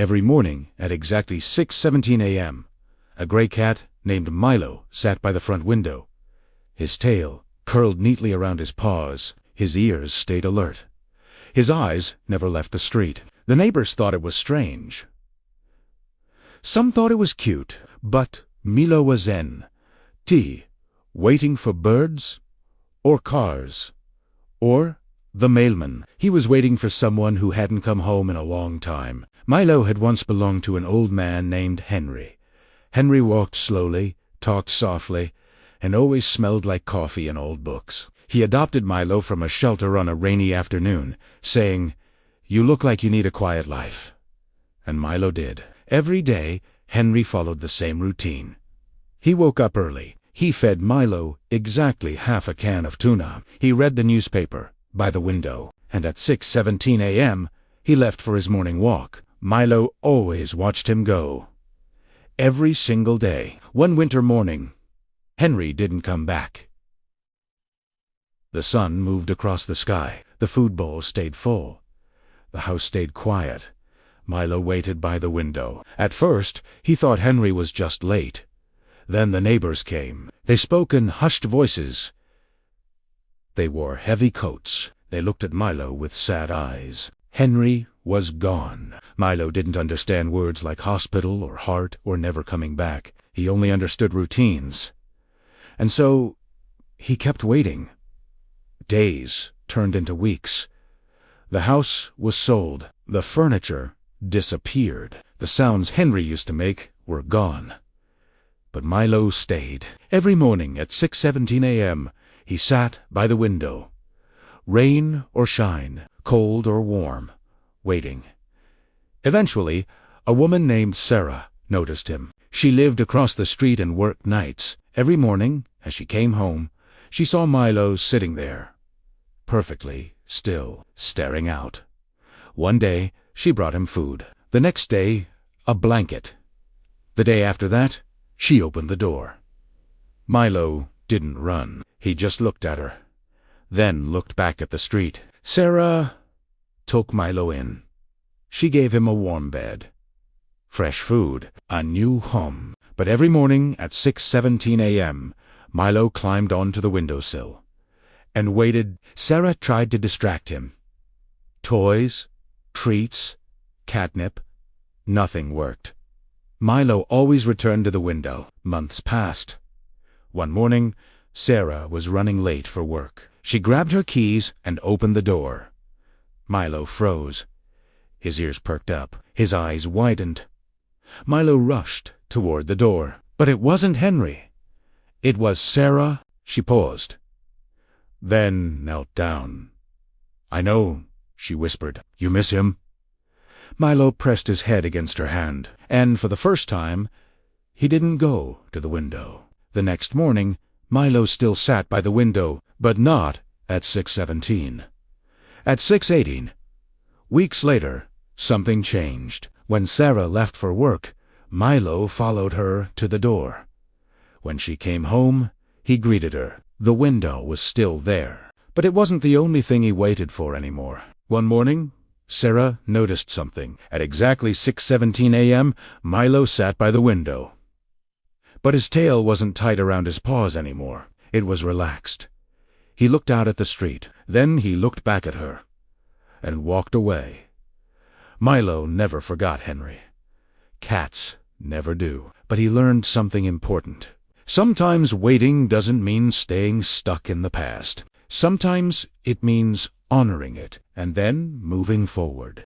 Every morning at exactly 6:17 a.m., a gray cat named Milo sat by the front window. His tail curled neatly around his paws. His ears stayed alert. His eyes never left the street. The neighbors thought it was strange. Some thought it was cute, but Milo was zen. Waiting for birds, or cars, or the mailman. He was waiting for someone who hadn't come home in a long time. Milo had once belonged to an old man named Henry. Henry walked slowly, talked softly, and always smelled like coffee and old books. He adopted Milo from a shelter on a rainy afternoon, saying, "You look like you need a quiet life." And Milo did. Every day, Henry followed the same routine. He woke up early. He fed Milo exactly half a can of tuna. He read the newspaper by the window, and at 6:17 a.m., he left for his morning walk. Milo always watched him go. Every single day. One winter morning, Henry didn't come back. The sun moved across the sky. The food bowl stayed full. The house stayed quiet. Milo waited by the window. At first, he thought Henry was just late. Then the neighbors came. They spoke in hushed voices. They wore heavy coats. They looked at Milo with sad eyes. Henry was gone. Milo didn't understand words like hospital or heart or never coming back. He only understood routines. And so, he kept waiting. Days turned into weeks. The house was sold. The furniture disappeared. The sounds Henry used to make were gone. But Milo stayed. Every morning at 6:17 a.m., he sat by the window. Rain or shine, cold or warm, waiting. Eventually, a woman named Sarah noticed him. She lived across the street and worked nights. Every morning, as she came home, she saw Milo sitting there, perfectly still, staring out. One day, she brought him food. The next day, a blanket. The day after that, she opened the door. Milo didn't run. He just looked at her, then looked back at the street. Sarah took Milo in. She gave him a warm bed, fresh food, a new home. But every morning at 6:17 a.m., Milo climbed onto the windowsill and waited. Sarah tried to distract him. Toys, treats, catnip, nothing worked. Milo always returned to the window. Months passed. One morning, Sarah was running late for work. She grabbed her keys and opened the door. Milo froze. His ears perked up. His eyes widened. Milo rushed toward the door. But it wasn't Henry. It was Sarah. She paused, then knelt down. "I know," she whispered. "You miss him?" Milo pressed his head against her hand, and for the first time, he didn't go to the window. The next morning, Milo still sat by the window, but not at 6:17. At 6:18, weeks later, something changed. When Sarah left for work, Milo followed her to the door. When she came home, he greeted her. The window was still there, but it wasn't the only thing he waited for anymore. One morning, Sarah noticed something. At exactly 6:17 a.m., Milo sat by the window. But his tail wasn't tight around his paws anymore. It was relaxed. He looked out at the street. Then he looked back at her and walked away. Milo never forgot Henry. Cats never do. But he learned something important. Sometimes waiting doesn't mean staying stuck in the past. Sometimes it means honoring it and then moving forward.